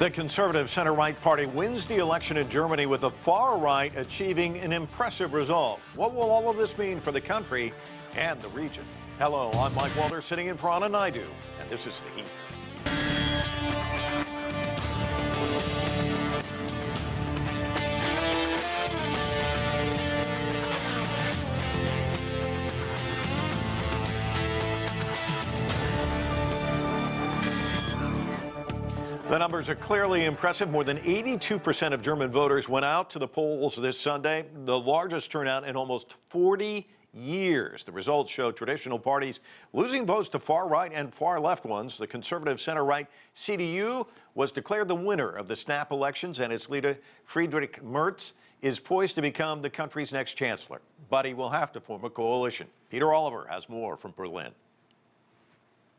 The conservative center-right party wins the election in Germany with the far right achieving an impressive result. What will all of this mean for the country and the region? Hello, I'm Mike Walter sitting in for Anna Naidu, and this is The Heat. The numbers are clearly impressive. More than 82% of German voters went out to the polls this Sunday, the largest turnout in almost 40 years. The results show traditional parties losing votes to far-right and far-left ones. The conservative center-right CDU was declared the winner of the snap elections, and its leader, Friedrich Merz, is poised to become the country's next chancellor. But he will have to form a coalition. Peter Oliver has more from Berlin.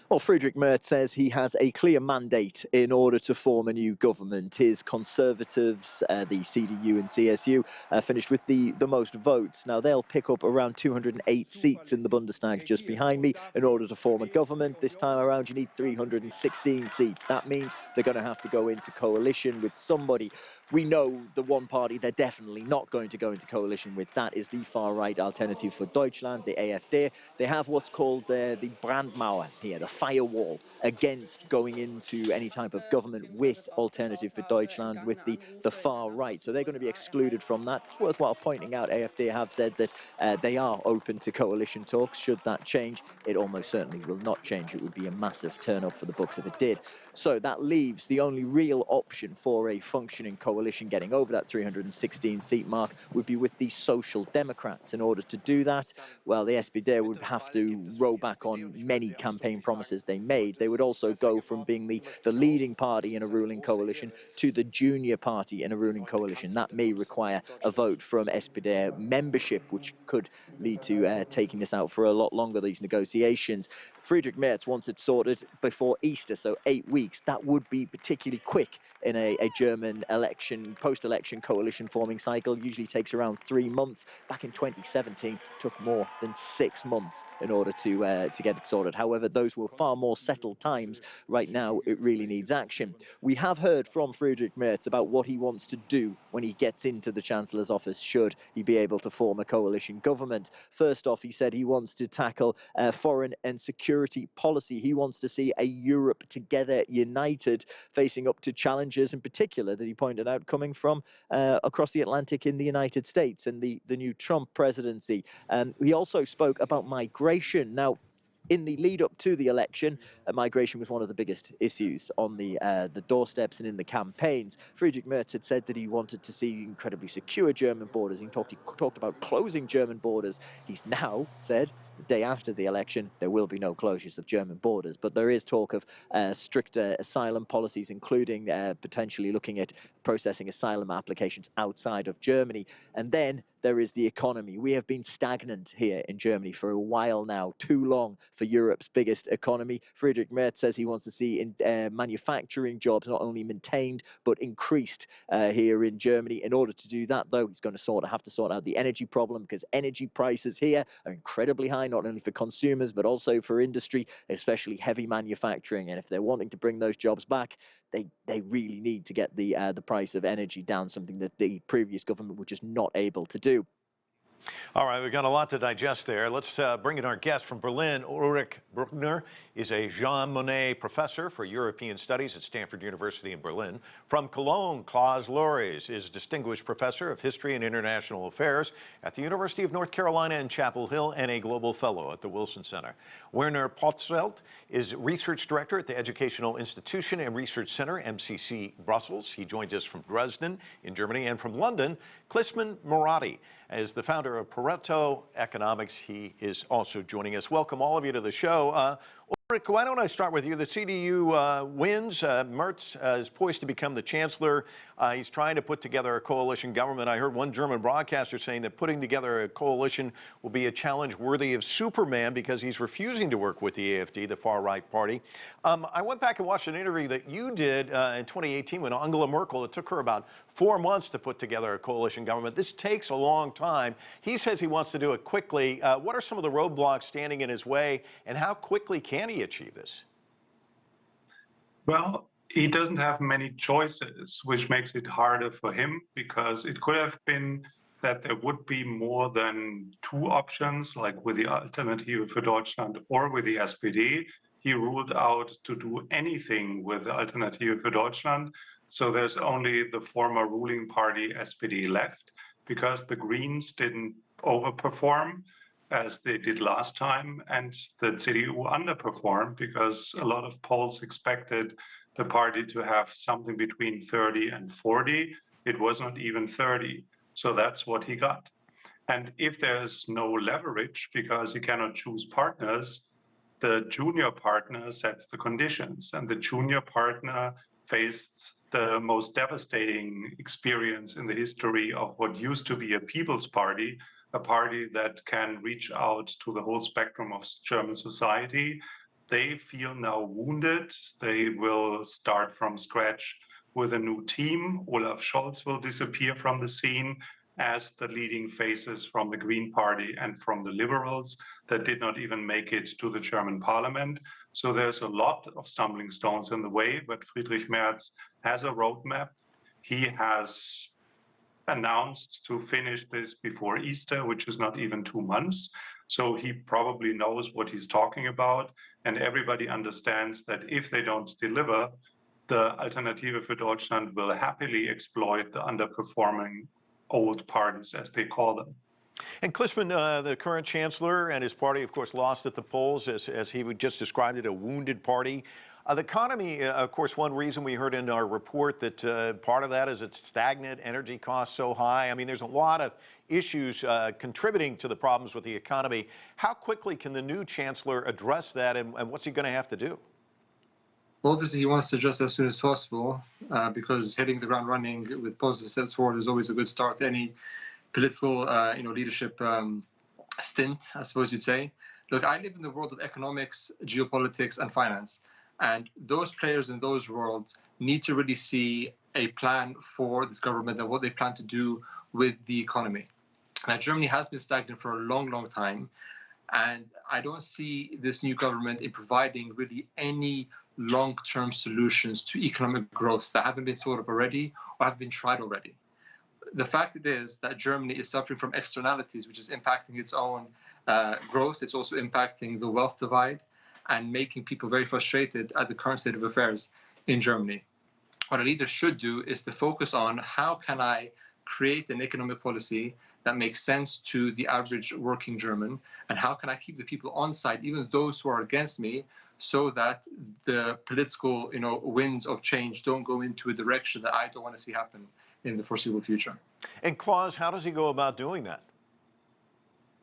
Well, Friedrich Merz says he has a clear mandate in order to form a new government. His Conservatives, the CDU and CSU, finished with the most votes. Now, they'll pick up around 208 seats in the Bundestag just behind me. In order to form a government this time around, you need 316 seats. That means they're going to have to go into coalition with somebody. We know the one party they're definitely not going to go into coalition with. That is the far-right Alternative for Deutschland, the AfD. They have what's called the Brandmauer here, the firewall against going into any type of government with Alternative for Deutschland, with the far right. So they're going to be excluded from that. It's worthwhile pointing out AfD have said that they are open to coalition talks. Should that change, it almost certainly will not change. It would be a massive turn up for the books if it did. So that leaves the only real option for a functioning coalition getting over that 316 seat mark would be with the Social Democrats. In order to do that, well, the SPD would have to row back on many campaign promises they made. They would also go from being the leading party in a ruling coalition to the junior party in a ruling coalition. That may require a vote from SPD membership, which could lead to taking this out for a lot longer, these negotiations. Friedrich Merz wants it sorted before Easter, so 8 weeks. That would be particularly quick in a German election, post-election coalition forming cycle. Usually takes around 3 months. Back in 2017, took more than 6 months in order to get it sorted. However, those were far more settled times. Right now, it really needs action. We have heard from Friedrich Merz about what he wants to do when he gets into the Chancellor's office, should he be able to form a coalition government. First off, he said he wants to tackle foreign and security policy. He wants to see a Europe together, united, facing up to challenges in particular that he pointed out coming from across the Atlantic in the United States and the new Trump presidency. He also spoke about migration. Now, in the lead up to the election, migration was one of the biggest issues on the doorsteps and in the campaigns. Friedrich Merz had said that he wanted to see incredibly secure German borders. He talked about closing German borders. He's now said the day after the election, there will be no closures of German borders. But there is talk of stricter asylum policies, including potentially looking at processing asylum applications outside of Germany. And then there is the economy. We have been stagnant here in Germany for a while now, too long for Europe's biggest economy. Friedrich Merz says he wants to see manufacturing jobs not only maintained, but increased here in Germany. In order to do that, though, he's going to have to sort out the energy problem, because energy prices here are incredibly high, not only for consumers, but also for industry, especially heavy manufacturing. And if they're wanting to bring those jobs back, they really need to get the price of energy down, something that the previous government were just not able to do. All right, we've got a lot to digest there. Let's bring in our guest from Berlin. Ulrich Bruckner is a Jean Monnet professor for European Studies at Stanford University in Berlin. From Cologne, Klaus Larres is distinguished professor of history and international affairs at the University of North Carolina in Chapel Hill and a global fellow at the Wilson Center. Werner Patzelt is research director at the Educational Institution and Research Center, MCC Brussels. He joins us from Dresden in Germany, and from London, Klisman Murati. As the founder of Pareto Economics, he is also joining us. Welcome all of you to the show. Ulrich, why don't I start with you? The CDU wins. Merz is poised to become the chancellor. He's trying to put together a coalition government. I heard one German broadcaster saying that putting together a coalition will be a challenge worthy of Superman, because he's refusing to work with the AfD, the far-right party. I went back and watched an interview that you did in 2018 when Angela Merkel, it took her about 4 months to put together a coalition government. This takes a long time. He says he wants to do it quickly. What are some of the roadblocks standing in his way, and how quickly can he achieve this? Well, he doesn't have many choices, which makes it harder for him, because it could have been that there would be more than two options, like with the Alternative für Deutschland or with the SPD. He ruled out to do anything with the Alternative für Deutschland. So there's only the former ruling party SPD left, because the Greens didn't overperform as they did last time, and the CDU underperformed because a lot of polls expected the party to have something between 30 and 40. It was not even 30. So that's what he got. And if there's no leverage because he cannot choose partners, the junior partner sets the conditions. And the junior partner faced the most devastating experience in the history of what used to be a people's party, a party that can reach out to the whole spectrum of German society. They feel now wounded. They will start from scratch with a new team. Olaf Scholz will disappear from the scene, as the leading faces from the Green Party and from the Liberals that did not even make it to the German parliament. So there's a lot of stumbling stones in the way, but Friedrich Merz has a roadmap. He has announced to finish this before Easter, which is not even 2 months. So he probably knows what he's talking about. And everybody understands that if they don't deliver, the Alternative für Deutschland will happily exploit the underperforming old parties, as they call them. And Klisman, the current chancellor and his party, of course, lost at the polls, as he just described it, a wounded party. The economy, of course, one reason we heard in our report that part of that is it's stagnant, energy costs so high. I mean, there's a lot of issues contributing to the problems with the economy. How quickly can the new chancellor address that, and what's he going to have to do? Well, obviously, he wants to address as soon as possible, because hitting the ground running with positive steps forward is always a good start to any political, leadership stint, I suppose you'd say. Look, I live in the world of economics, geopolitics, and finance, and those players in those worlds need to really see a plan for this government and what they plan to do with the economy. Now, Germany has been stagnant for a long, long time, and I don't see this new government in providing really any long-term solutions to economic growth that haven't been thought of already or have been tried already. The fact is that Germany is suffering from externalities, which is impacting its own growth. It's also impacting the wealth divide and making people very frustrated at the current state of affairs in Germany. What a leader should do is to focus on how can I create an economic policy that makes sense to the average working German, and how can I keep the people on side, even those who are against me, so that the political winds of change don't go into a direction that I don't want to see happen in the foreseeable future. And Klaus, how does he go about doing that?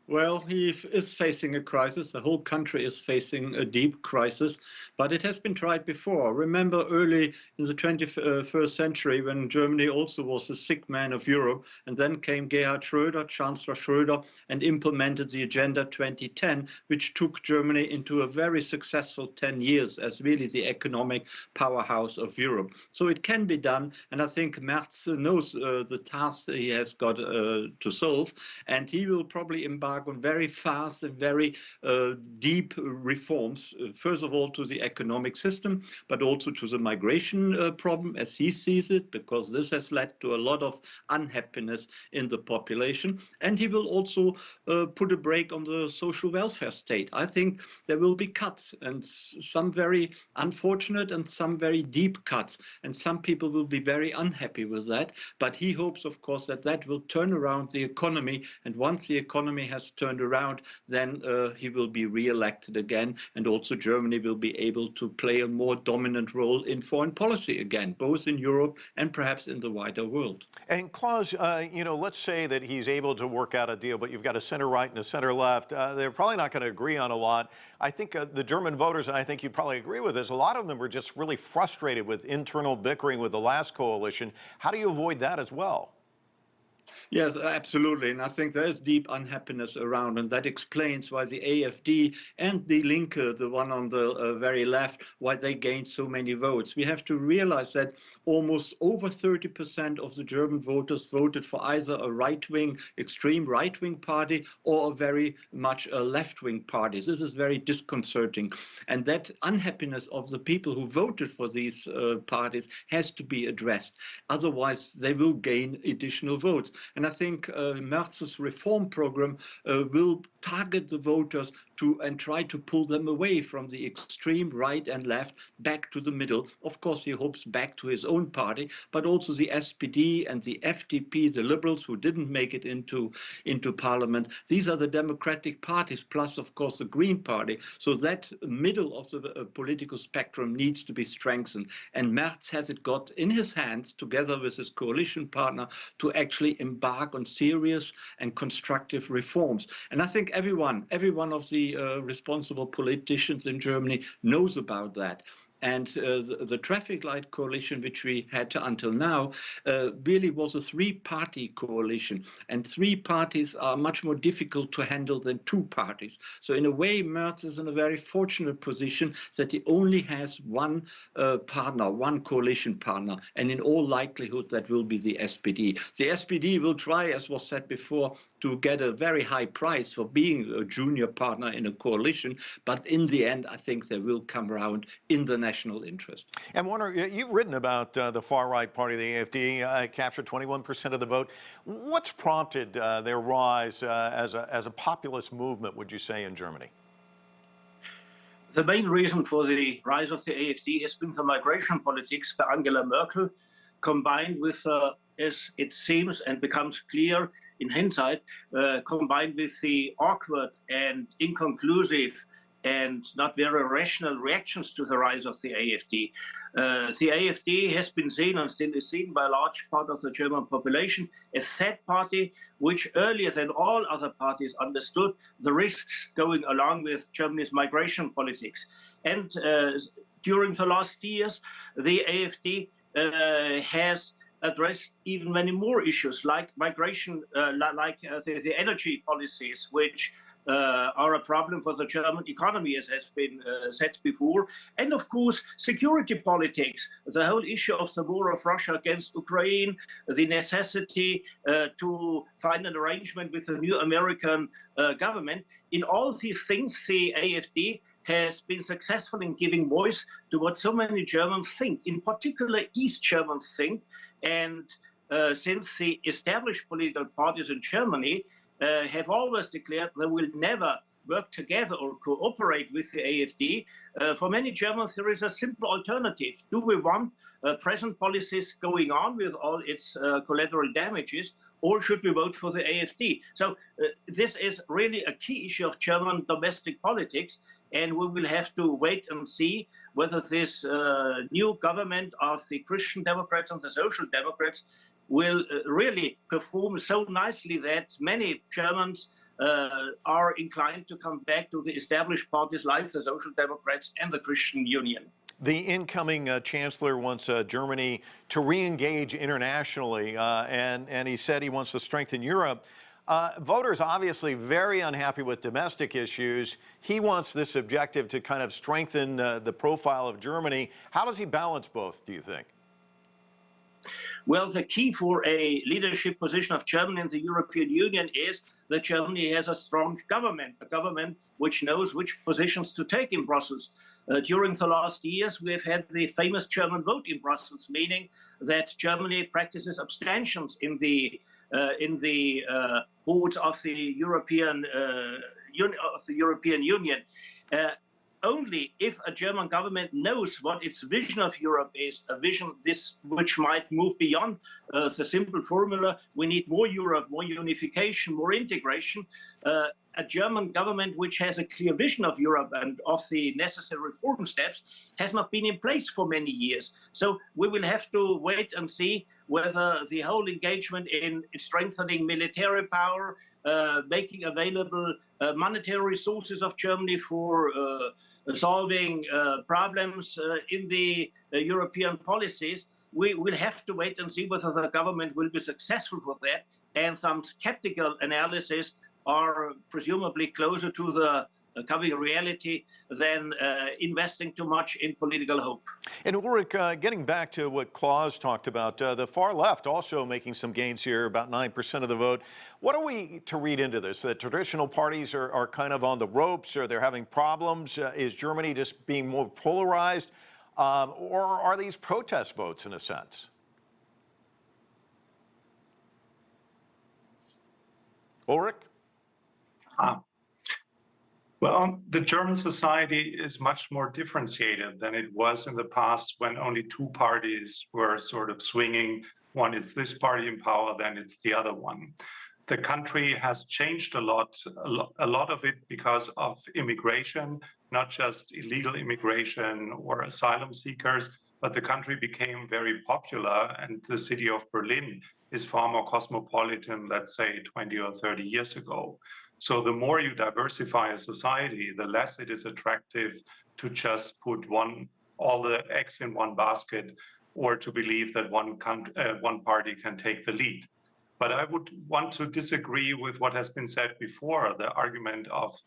Well, he is facing a crisis. The whole country is facing a deep crisis, but it has been tried before. Remember early in the 21st century when Germany also was the sick man of Europe, and then came Gerhard Schröder, Chancellor Schröder, and implemented the Agenda 2010, which took Germany into a very successful 10 years as really the economic powerhouse of Europe. So it can be done, and I think Merz knows the task that he has got to solve, and he will probably embark on very fast and very deep reforms, first of all to the economic system, but also to the migration problem as he sees it, because this has led to a lot of unhappiness in the population. And he will also put a brake on the social welfare state. I think there will be cuts, and some very unfortunate and some very deep cuts, and some people will be very unhappy with that. But he hopes, of course, that that will turn around the economy, and once the economy has turned around, then he will be re-elected again, and also Germany will be able to play a more dominant role in foreign policy again, both in Europe and perhaps in the wider world. And Klaus, let's say that he's able to work out a deal, but you've got a center-right and a center-left. They're probably not going to agree on a lot. I think the German voters, and I think you probably agree with this, a lot of them are just really frustrated with internal bickering with the last coalition. How do you avoid that as well? Yes, absolutely. And I think there is deep unhappiness around, and that explains why the AfD and the Linke, the one on the very left, why they gained so many votes. We have to realize that almost over 30% of the German voters voted for either a right-wing, extreme right-wing party or a very much a left-wing party. This is very disconcerting. And that unhappiness of the people who voted for these parties has to be addressed. Otherwise, they will gain additional votes. And I think Merz's reform program will target the voters and try to pull them away from the extreme right and left back to the middle. Of course, he hopes back to his own party, but also the SPD and the FDP, the liberals who didn't make it into parliament. These are the democratic parties, plus, of course, the Green Party. So that middle of the political spectrum needs to be strengthened. And Merz has it got in his hands, together with his coalition partner, to actually embark on serious and constructive reforms. And I think every one of the responsible politicians in Germany knows about that. And the traffic light coalition, which we had until now, really was a three-party coalition. And three parties are much more difficult to handle than two parties. So in a way, Merz is in a very fortunate position that he only has one partner, one coalition partner. And in all likelihood, that will be the SPD. The SPD will try, as was said before, to get a very high price for being a junior partner in a coalition. But in the end, I think they will come around in the national interest. And Werner, you've written about the far-right party, the AfD, captured 21% of the vote. What's prompted their rise as a populist movement, would you say, in Germany? The main reason for the rise of the AfD has been the migration politics by Angela Merkel, combined with, as it seems and becomes clear in hindsight, combined with the awkward and inconclusive and not very rational reactions to the rise of the AfD. The AfD has been seen and still is seen by a large part of the German population as that party which earlier than all other parties understood the risks going along with Germany's migration politics. And during the last years, the AfD has addressed even many more issues like migration, like the energy policies, which are a problem for the German economy, as has been said before. And of course, security politics, the whole issue of the war of Russia against Ukraine, the necessity to find an arrangement with the new American government. In all these things, the AfD has been successful in giving voice to what so many Germans think, in particular East Germans think. And since the established political parties in Germany have always declared they will never work together or cooperate with the AfD, for many Germans there is a simple alternative. Do we want present policies going on with all its collateral damages, or should we vote for the AfD? So this is really a key issue of German domestic politics, and we will have to wait and see whether this new government of the Christian Democrats and the Social Democrats will really perform so nicely that many Germans are inclined to come back to the established parties like the Social Democrats and the Christian Union. The incoming chancellor wants Germany to re-engage internationally, and he said he wants to strengthen Europe. Voters obviously very unhappy with domestic issues. He wants this objective to kind of strengthen the profile of Germany. How does he balance both, do you think? Well, the key for a leadership position of Germany in the European Union is that Germany has a strong government, a government which knows which positions to take in Brussels. During the last years, we have had the famous German vote in Brussels, meaning that Germany practices abstentions in the boards of the European Union. Only if a German government knows what its vision of Europe is, a vision which might move beyond the simple formula, we need more Europe, more unification, more integration, a German government which has a clear vision of Europe and of the necessary reform steps has not been in place for many years. So we will have to wait and see whether the whole engagement in strengthening military power, making available monetary resources of Germany for solving problems in the European policies, we will have to wait and see whether the government will be successful for that. and some skeptical analysis are presumably closer to the coming reality than investing too much in political hope. And Ulrich, getting back to what Klaus talked about, the far left also making some gains here, about 9% of the vote. What are we to read into this? That traditional parties are kind of on the ropes, or they're having problems? Is Germany just being more polarized? Or are these protest votes in a sense? Ulrich? Well, the German society is much more differentiated than it was in the past, when only two parties were sort of swinging. One is this party in power, then it's the other one. The country has changed a lot of it because of immigration, not just illegal immigration or asylum seekers, but the country became very popular, and the city of Berlin is far more cosmopolitan, let's say 20 or 30 years ago. So the more you diversify a society, the less it is attractive to just put all the eggs in one basket, or to believe that one party can take the lead. But I would want to disagree with what has been said before, the argument of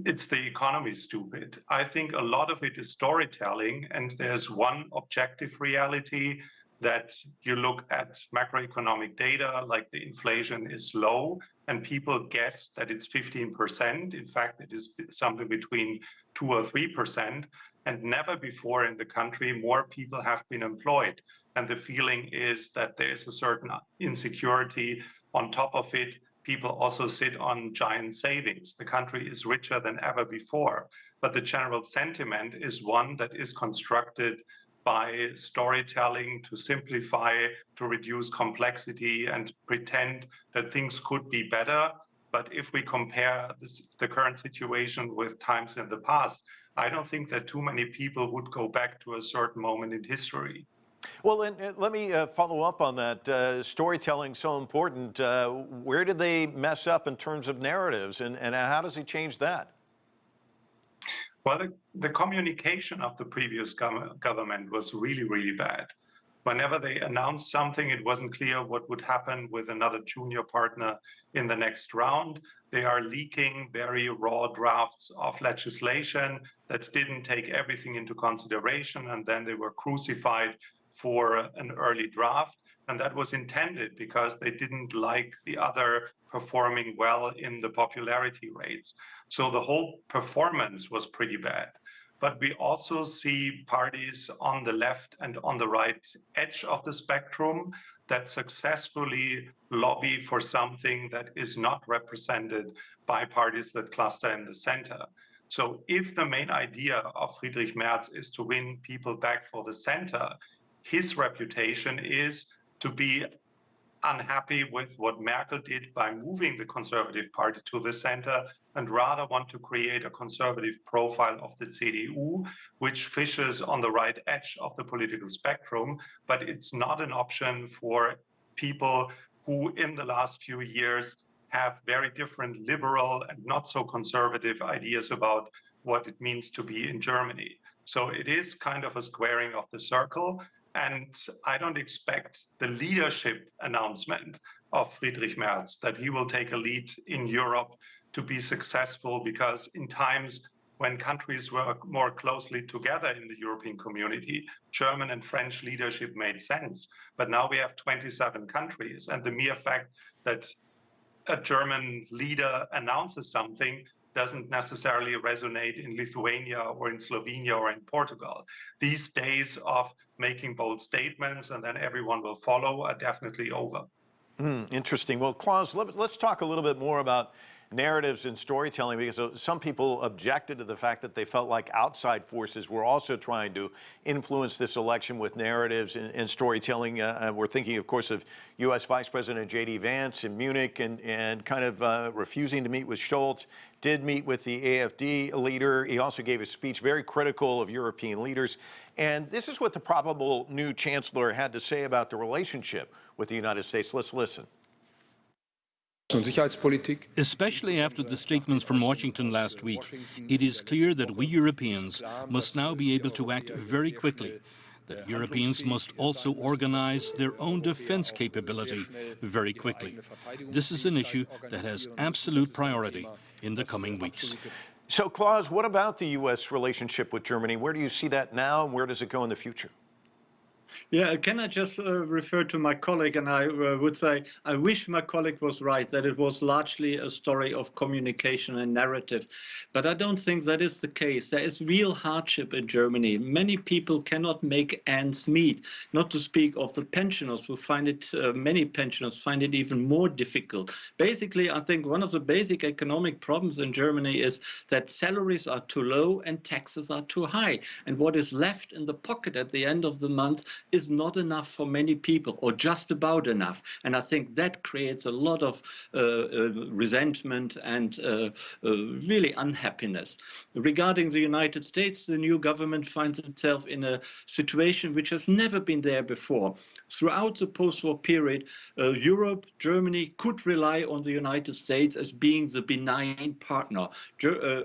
it's the economy stupid. I think a lot of it is storytelling, and there's one objective reality that you look at macroeconomic data, like the inflation is low, and people guess that it's 15%. In fact, it is something between 2 or 3%. And never before in the country, more people have been employed. And the feeling is that there is a certain insecurity. On top of it, people also sit on giant savings. The country is richer than ever before. But the general sentiment is one that is constructed by storytelling, to simplify, to reduce complexity, and pretend that things could be better. But if we compare the current situation with times in the past, I don't think that too many people would go back to a certain moment in history. Well, and let me follow up on that. Storytelling so important. Where did they mess up in terms of narratives, and how does he change that? Well, the communication of the previous government was really, really bad. Whenever they announced something, it wasn't clear what would happen with another junior partner in the next round. They are leaking very raw drafts of legislation that didn't take everything into consideration, and then they were crucified for an early draft. And that was intended because they didn't like the other performing well in the popularity rates. So the whole performance was pretty bad. But we also see parties on the left and on the right edge of the spectrum that successfully lobby for something that is not represented by parties that cluster in the center. So if the main idea of Friedrich Merz is to win people back for the center, his reputation is to be unhappy with what Merkel did by moving the Conservative Party to the center, and rather want to create a conservative profile of the CDU, which fishes on the right edge of the political spectrum. But it's not an option for people who in the last few years have very different liberal and not so conservative ideas about what it means to be in Germany. So it is kind of a squaring of the circle. And I don't expect the leadership announcement of Friedrich Merz that he will take a lead in Europe to be successful, because in times when countries were more closely together in the European community, German and French leadership made sense. But now we have 27 countries, and the mere fact that a German leader announces something doesn't necessarily resonate in Lithuania or in Slovenia or in Portugal. These days of making bold statements and then everyone will follow are definitely over. Interesting. Well, Klaus, let's talk a little bit more about narratives and storytelling, because some people objected to the fact that they felt like outside forces were also trying to influence this election with narratives and storytelling. We're thinking, of course, of U.S. Vice President J.D. Vance in Munich and kind of refusing to meet with Scholz, did meet with the AfD leader. He also gave a speech very critical of European leaders. And this is what the probable new chancellor had to say about the relationship with the United States. Let's listen. Especially after the statements from Washington last week, it is clear that we Europeans must now be able to act very quickly. that Europeans must also organize their own defense capability very quickly. This is an issue that has absolute priority in the coming weeks. So, Klaus, what about the U.S. relationship with Germany? Where do you see that now, and where does it go in the future? Yeah, can I just refer to my colleague, and I would say I wish my colleague was right, that it was largely a story of communication and narrative. But I don't think that is the case. There is real hardship in Germany. Many people cannot make ends meet, not to speak of the pensioners who find it, many pensioners find it even more difficult. Basically, I think one of the basic economic problems in Germany is that salaries are too low and taxes are too high. And what is left in the pocket at the end of the month is not enough for many people, or just about enough. And I think that creates a lot of resentment and really unhappiness. Regarding the United States, the new government finds itself in a situation which has never been there before. Throughout the post-war period, Europe, Germany could rely on the United States as being the benign partner.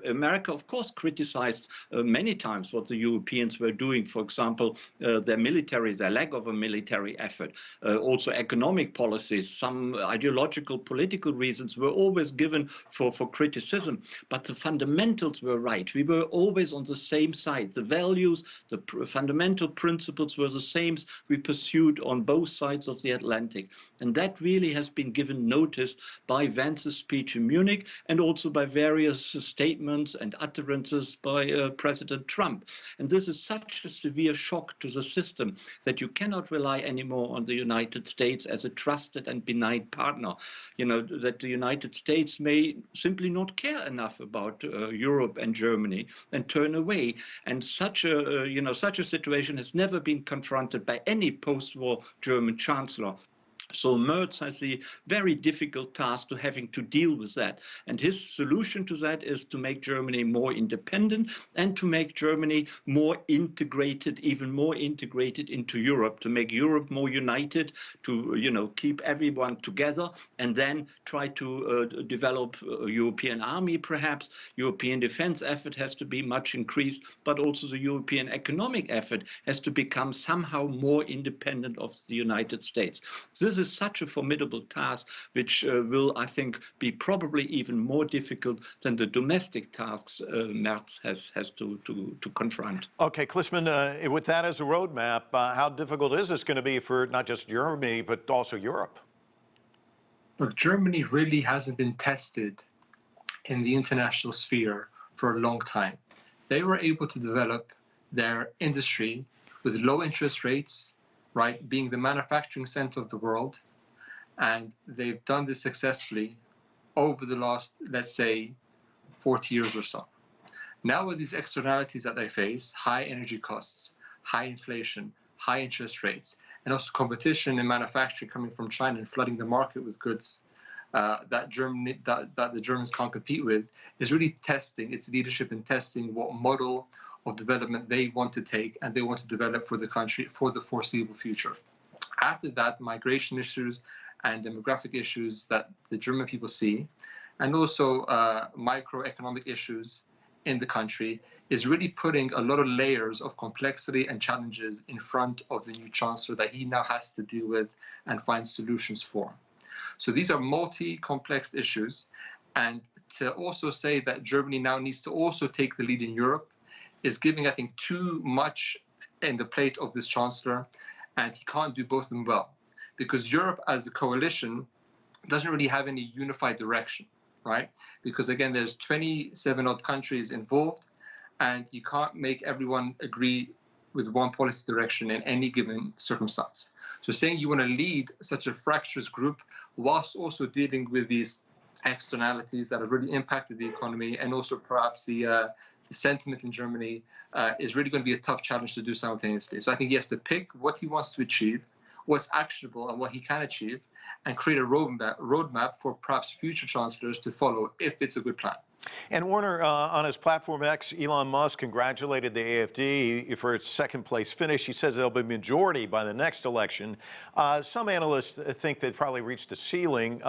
America, of course, criticized many times what the Europeans were doing, for example, their military, their lack of a military effort, also economic policies. Some ideological, political reasons were always given for criticism, but the fundamentals were right. We were always on the same side. The values, the fundamental principles were the same we pursued on both sides of the Atlantic. And that really has been given notice by Vance's speech in Munich, and also by various statements and utterances by President Trump. And this is such a severe shock to the system that you cannot rely anymore on the United States as a trusted and benign partner. You know, that the United States may simply not care enough about Europe and Germany and turn away. And such a situation has never been confronted by any post-war German chancellor. So Merz has the very difficult task to having to deal with that. And his solution to that is to make Germany more independent and to make Germany more integrated, even more integrated into Europe, to make Europe more united, to keep everyone together, and then try to develop a European army, perhaps. European defense effort has to be much increased, but also the European economic effort has to become somehow more independent of the United States. This is such a formidable task, which will, I think, be probably even more difficult than the domestic tasks Merz has to confront. Okay, Klisman, with that as a roadmap, how difficult is this going to be for not just Germany, but also Europe? Look, Germany really hasn't been tested in the international sphere for a long time. They were able to develop their industry with low interest rates, right, being the manufacturing center of the world, and they've done this successfully over the last, let's say, 40 years or so. Now with these externalities that they face, high energy costs, high inflation, high interest rates, and also competition in manufacturing coming from China and flooding the market with goods that the Germans can't compete with, is really testing its leadership and testing what model of development they want to take and they want to develop for the country for the foreseeable future. After that, migration issues and demographic issues that the German people see, and also microeconomic issues in the country, is really putting a lot of layers of complexity and challenges in front of the new chancellor that he now has to deal with and find solutions for. So these are multi-complex issues, and to also say that Germany now needs to also take the lead in Europe is giving, I think, too much in the plate of this chancellor, and he can't do both of them well, because Europe as a coalition doesn't really have any unified direction, right? Because again, there's 27 odd countries involved, and you can't make everyone agree with one policy direction in any given circumstance. So saying you want to lead such a fractious group whilst also dealing with these externalities that have really impacted the economy and also perhaps the sentiment in Germany is really going to be a tough challenge to do simultaneously. So I think he has to pick what he wants to achieve, what's actionable and what he can achieve, and create a roadmap for perhaps future chancellors to follow if it's a good plan. And Werner, on his platform X, Elon Musk congratulated the AfD for its second-place finish. He says there'll be a majority by the next election. Some analysts think they've probably reached a ceiling.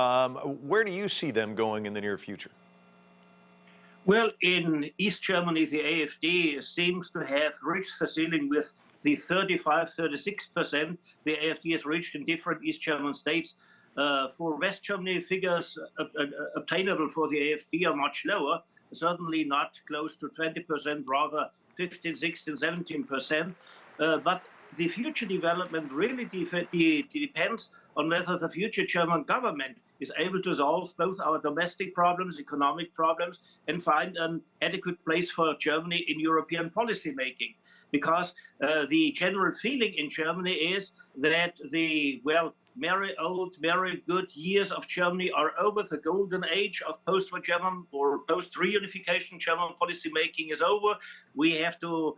Where do you see them going in the near future? Well, in East Germany, the AfD seems to have reached the ceiling with the 35, 36% the AfD has reached in different East German states. For West Germany, figures obtainable for the AfD are much lower, certainly not close to 20%, rather 15, 16, 17%. But the future development really depends on whether the future German government is able to solve both our domestic problems, economic problems, and find an adequate place for Germany in European policy making. Because the general feeling in Germany is that the, well, very old, very good years of Germany are over. The golden age of post-war German or post-reunification German policy making is over. We have to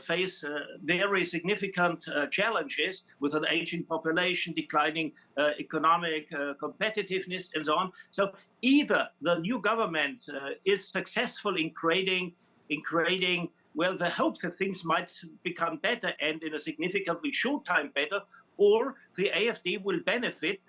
face very significant challenges with an aging population, declining economic competitiveness, and so on. So either the new government is successful in creating, well, the hope that things might become better and in a significantly short time better, or the AfD will benefit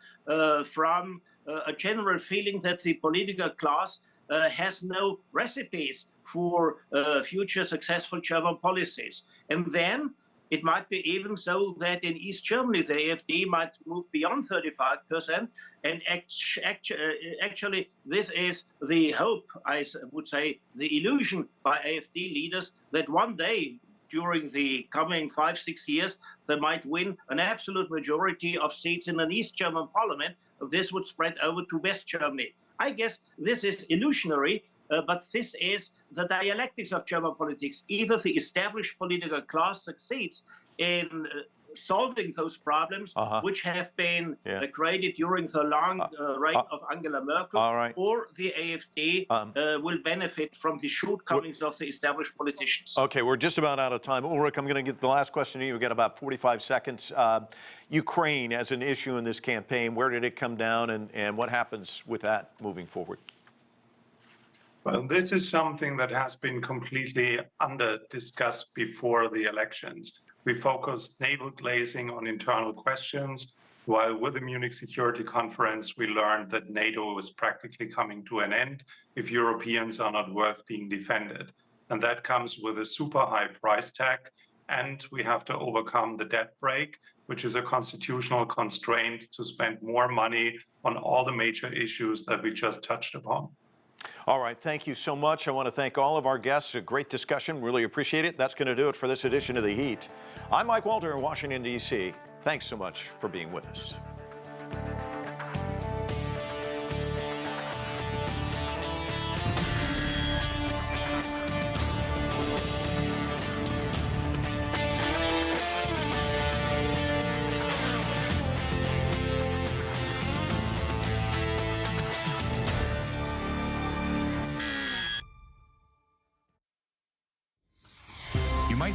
from a general feeling that the political class has no recipes for future successful German policies. And then it might be even so that in East Germany, the AfD might move beyond 35%. And actually, this is the hope, I would say, the illusion by AfD leaders that one day, during the coming 5-6 years, they might win an absolute majority of seats in an East German parliament. This would spread over to West Germany. I guess this is illusionary, but this is the dialectics of German politics. Either the established political class succeeds in solving those problems, which have been created during the long reign of Angela Merkel, or the AfD will benefit from the shortcomings of the established politicians. Okay, we're just about out of time. Ulrich, I'm going to get the last question to you. We've got about 45 seconds. Ukraine as an issue in this campaign, where did it come down, and what happens with that moving forward? Well, this is something that has been completely under-discussed before the elections. We focused navel glazing on internal questions, while with the Munich Security Conference, we learned that NATO is practically coming to an end if Europeans are not worth being defended. And that comes with a super high price tag, and we have to overcome the debt brake, which is a constitutional constraint to spend more money on all the major issues that we just touched upon. All right, thank you so much. I want to thank all of our guests. A great discussion, really appreciate it. That's going to do it for this edition of The Heat. I'm Mike Walter in Washington, D.C. Thanks so much for being with us.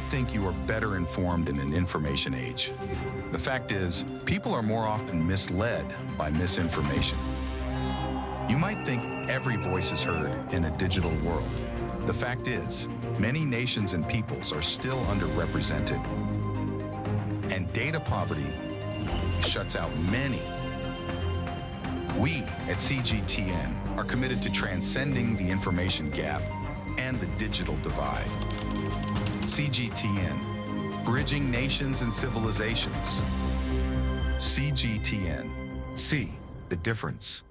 Think you are better informed in an information age. The fact is, people are more often misled by misinformation. You might think every voice is heard in a digital world. The fact is, many nations and peoples are still underrepresented. And data poverty shuts out many. We at CGTN are committed to transcending the information gap and the digital divide. CGTN, bridging nations and civilizations. CGTN, see the difference.